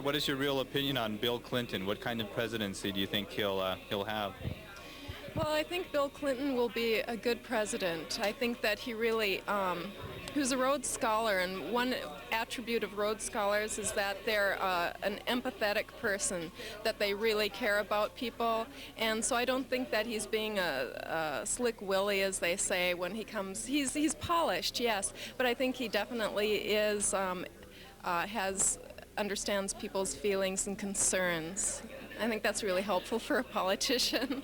What is your real opinion on Bill Clinton? What kind of presidency do you think he'll have? Well, I think Bill Clinton will be a good president. I think that he really, who's a Rhodes Scholar, and one attribute of Rhodes Scholars is that they're an empathetic person, that they really care about people, and so I don't think that he's being a slick Willie, as they say, when he comes. He's polished, yes, but I think he definitely is, understands people's feelings and concerns. I think that's really helpful for a politician.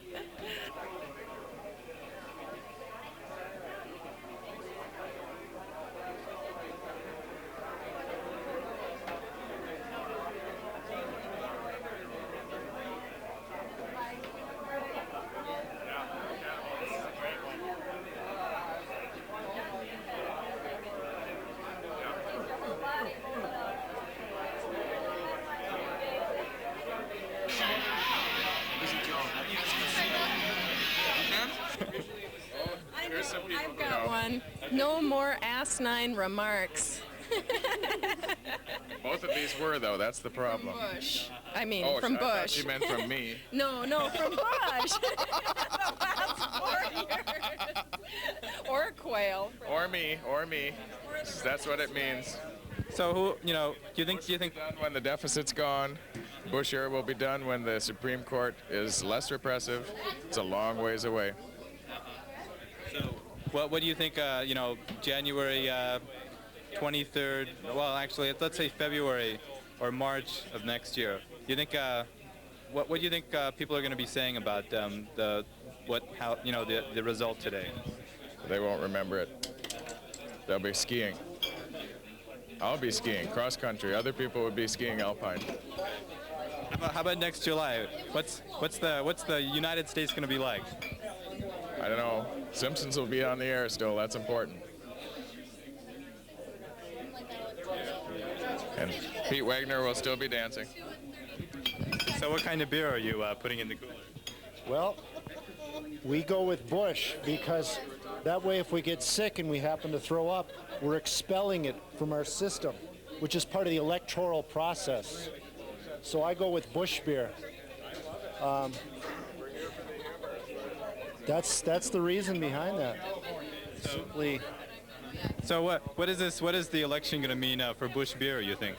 I've got one. No more asinine remarks. Both of these were, though. That's the problem. From Bush. I mean, oh, from I Bush. You meant from me. No, from Bush. The last 4 years. Or Quayle. Or me. That's what it means. So who, do you think done when the deficit's gone? Bush era will be done when the Supreme Court is less repressive. It's a long ways away. So, what do you think? January 23rd. Well, actually, let's say February or March of next year. Do you think? What do you think people are going to be saying about the result today? They won't remember it. They'll be skiing. I'll be skiing cross country. Other people would be skiing alpine. How about next July? What's the United States going to be like? I don't know. Simpsons will be on the air still. That's important. And Pete Wagner will still be dancing. So what kind of beer are you putting in the cooler? Well, we go with Bush because that way if we get sick and we happen to throw up, we're expelling it from our system, which is part of the electoral process. So I go with Bush beer. That's the reason behind that. Simply. So what is this? What is the election going to mean for Bush beer, you think?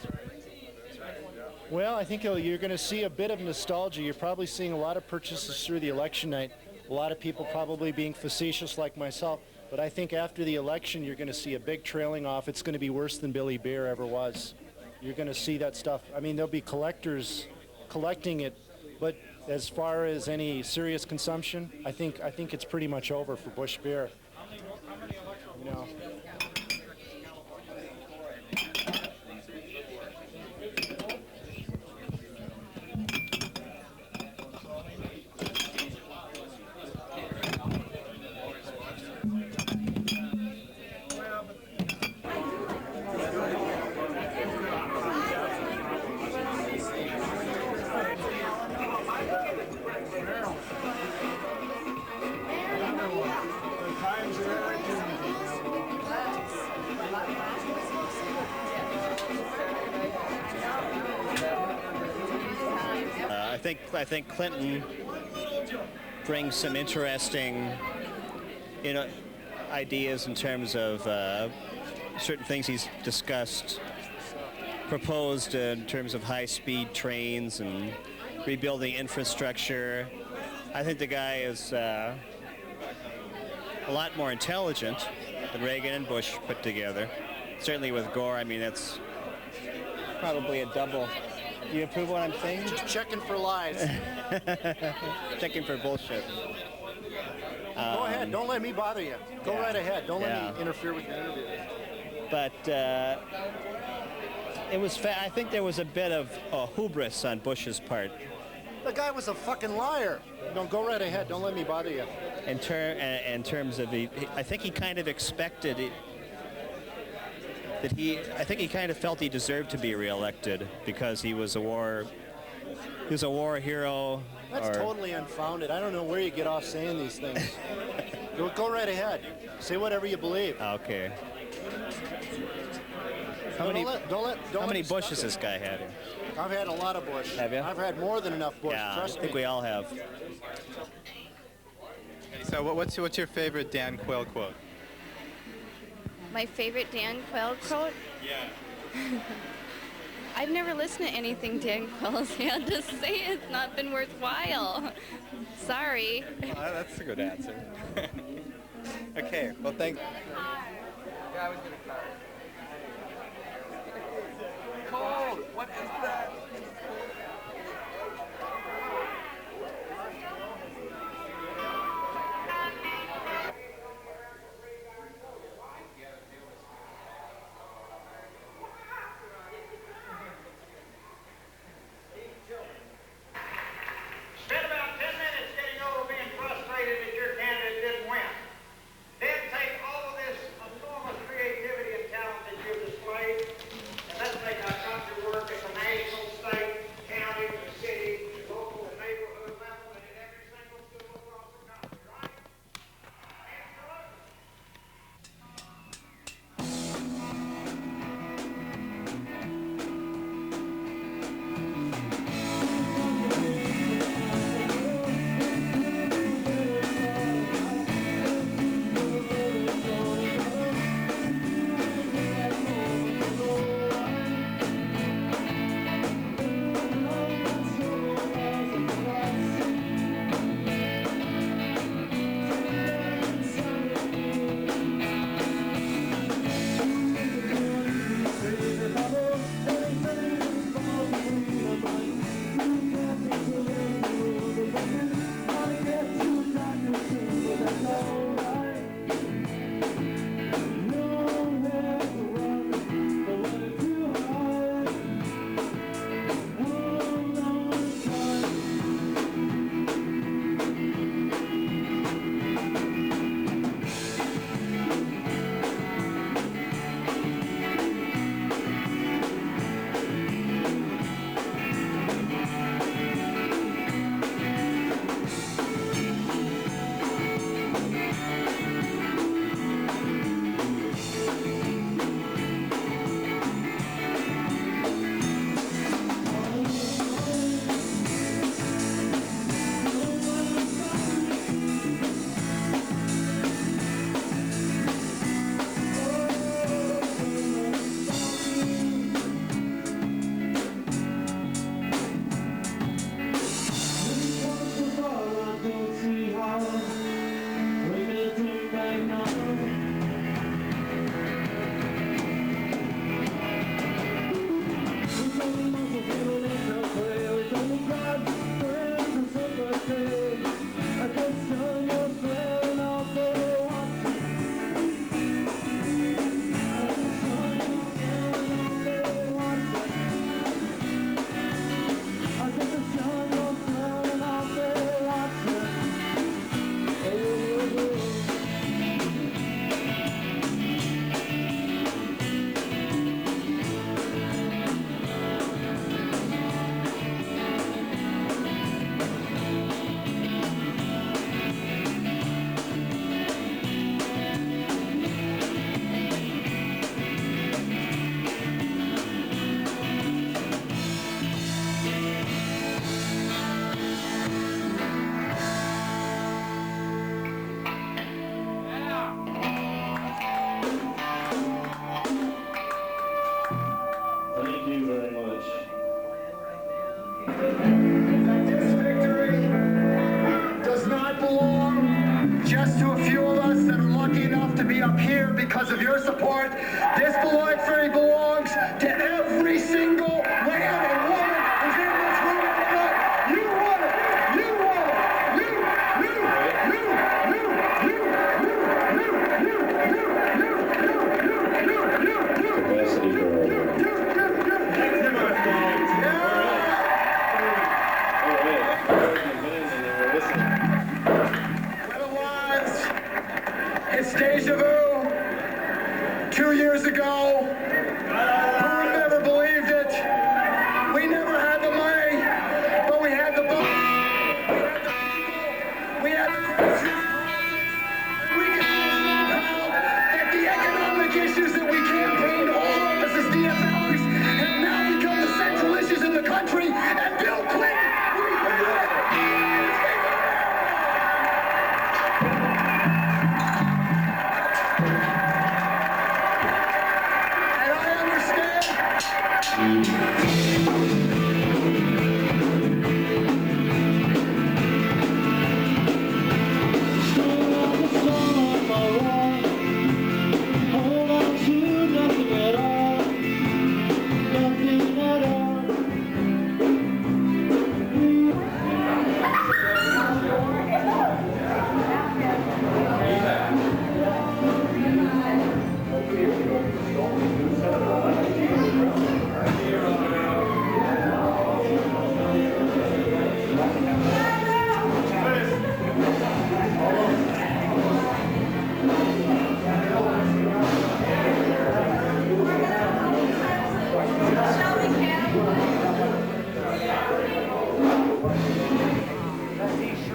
Well, I think you're going to see a bit of nostalgia. You're probably seeing a lot of purchases through the election night. A lot of people probably being facetious like myself. But I think after the election, you're going to see a big trailing off. It's going to be worse than Billy Beer ever was. You're going to see that stuff. I mean, there'll be collectors collecting it, but as far as any serious consumption, I think it's pretty much over for Bush Beer. You know. I think Clinton brings some interesting, ideas in terms of certain things he's proposed in terms of high-speed trains and rebuilding infrastructure. I think the guy is a lot more intelligent than Reagan and Bush put together. Certainly with Gore, I mean, that's probably a double. Do you approve what I'm saying? Just checking for lies. Checking for bullshit. Go ahead. Don't let me bother you. Go right ahead. Don't let me interfere with your interview. But I think there was a bit of hubris on Bush's part. The guy was a fucking liar. No, go right ahead. Don't let me bother you. in terms of I think he kind of expected it, I think he kind of felt he deserved to be reelected because he was a war hero. That's totally unfounded. I don't know where you get off saying these things. Go right ahead. Say whatever you believe. Okay. How many Bush has this guy had? I've had a lot of Bush. Have you? I've had more than enough Bush. Yeah, Trust I think me. we all have. So what's your favorite Dan Quayle quote? My favorite Dan Quayle quote? Yeah. I've never listened to anything Dan Quayle's had to say. It's not been worthwhile. Sorry. Well, that's a good answer. Okay, well, thank you. Yeah, I was going to cut. Cold! What is that? Spent about 10 minutes getting over being frustrated that your candidate didn't win. Then take all of this enormous creativity and talent that you've displayed, and let's make our country work at the national, state, county, city, local, and neighborhood level, and at every single school across the country, right? Absolutely. Thank you very much. This victory does not belong just to a few of us that are lucky enough to be up here because of your support. This belongs to every single man and woman who's in this room tonight. You won it! You won it! Capacity for Otherwise, deja vu 2 years ago. Who would have ever believed it? We never had the money, but we had the book. We had the grassroots. We can somehow that the economic issues that we campaigned all of us as DFLers have now become the central issues in the country. And Bill Clinton, and I understand.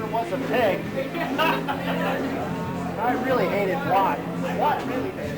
Was a pig. I really hated Watt. Watt really hated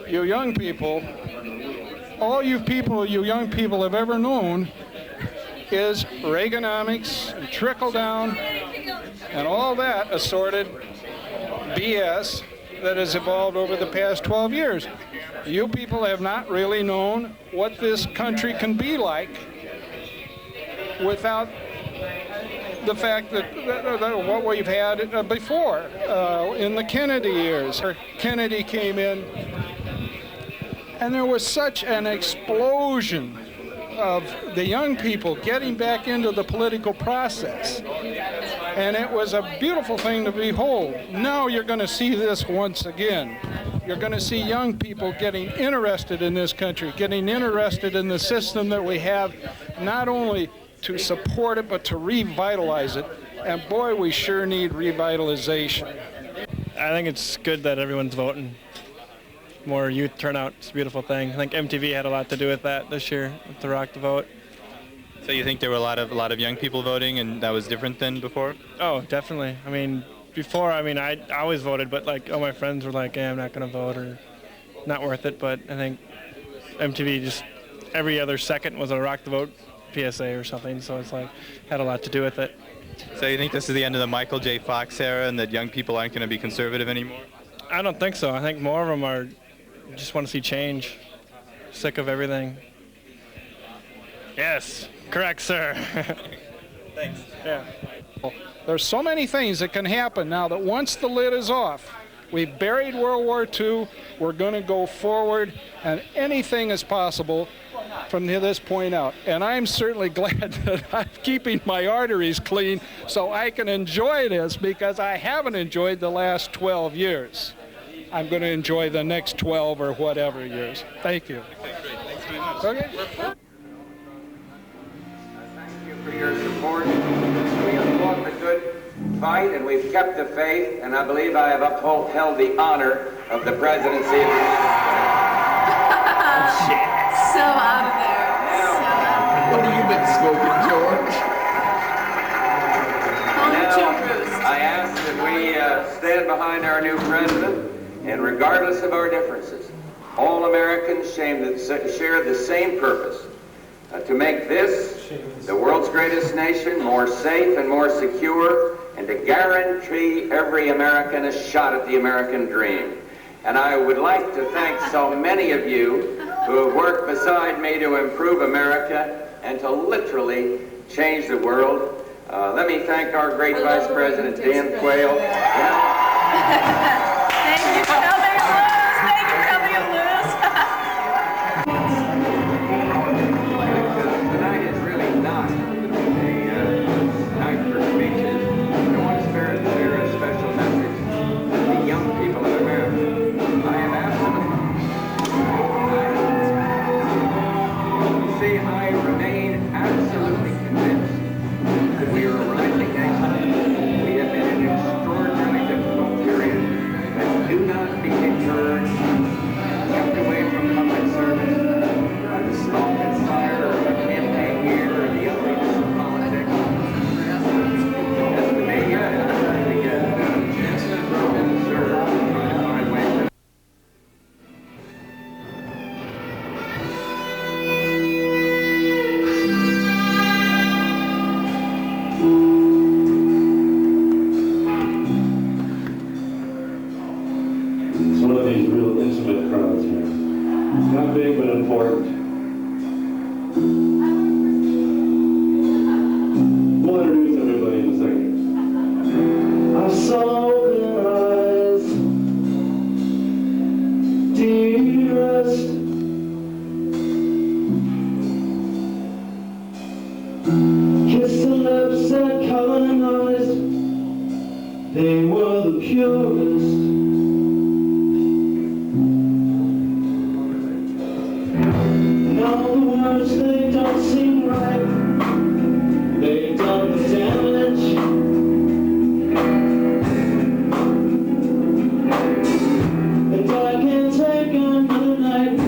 You young people, all you young people have ever known is Reaganomics, and trickle down, and all that assorted BS that has evolved over the past 12 years. You people have not really known what this country can be like without the fact that what we've had before in the Kennedy years. Kennedy came in, and there was such an explosion of the young people getting back into the political process. And it was a beautiful thing to behold. Now you're going to see this once again. You're going to see young people getting interested in this country, getting interested in the system that we have, not only to support it, but to revitalize it. And boy, we sure need revitalization. I think it's good that everyone's voting. More youth turnout, it's a beautiful thing. I think MTV had a lot to do with that this year, with the Rock the Vote. So you think there were a lot of young people voting, and that was different than before? Oh, definitely. I mean, before, I always voted, but like all my friends were like, I'm not going to vote, or not worth it. But I think MTV just every other second was a Rock the Vote PSA or something, so it's like had a lot to do with it. So you think this is the end of the Michael J. Fox era, and that young people aren't going to be conservative anymore? I don't think so. I think more of them just want to see change. Sick of everything. Yes, correct, sir. Thanks. Yeah. There's so many things that can happen now that once the lid is off, we've buried World War II, we're going to go forward, and anything is possible from this point out. And I'm certainly glad that I'm keeping my arteries clean so I can enjoy this, because I haven't enjoyed the last 12 years. I'm going to enjoy the next 12 or whatever years. Thank you. Okay, great. Thanks very much. Okay. Thank you for your support. We have fought the good fight and we've kept the faith, and I believe I have upheld the honor of the presidency of the United States. So out of there. What have you been smoking, George? Now, I ask that we stand behind our new president, and regardless of our differences, all Americans share the same purpose, to make this, the world's greatest nation, more safe and more secure, and to guarantee every American a shot at the American dream. And I would like to thank so many of you who have worked beside me to improve America and to literally change the world. Let me thank our great Vice President, Dan Quayle. Thank you, W. Lewis. Thank you, W. Lewis. Tonight is really not a night for speeches. I want to share a special message to the young people of America. I am absolutely. You see, I remain absolutely convinced that we are a rising nation. We have been in an extraordinarily difficult period. But do not be deterred, kept away from public service, by the smoke and fire of a campaign year or the ugliness of politics. As the media is trying to get and serve and try to find ways to It's one of these real intimate crowds here. Not big, but important. We'll introduce everybody in a second. I saw their eyes, dearest. Kissed the lips that colonized. They were the purest. All the words, they don't seem right. They've done the damage. And I can't take another night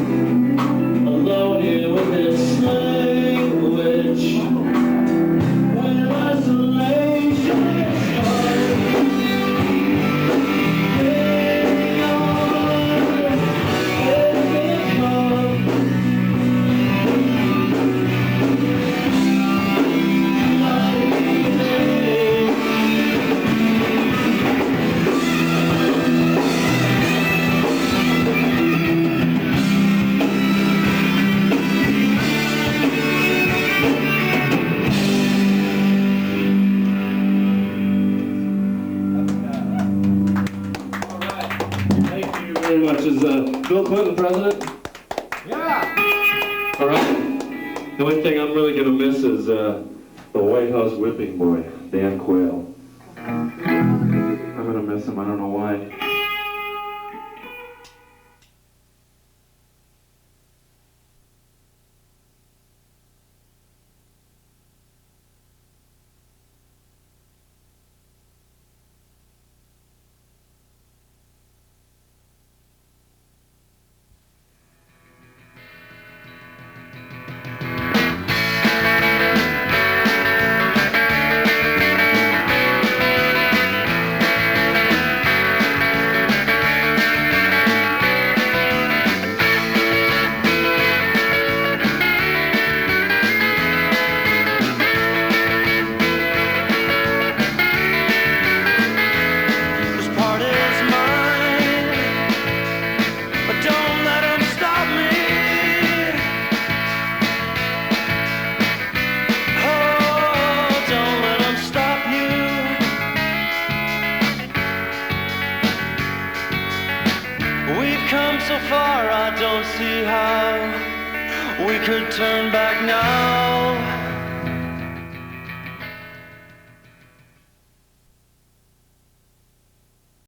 alone here with this language. When isolation is hard, they become. Thank you very much. Is Bill Clinton president? Yeah. All right. The only thing I'm really going to miss is the White House whipping boy, Dan Quayle. I'm going to miss him. I don't know why. come so far, I don't see how we could turn back now.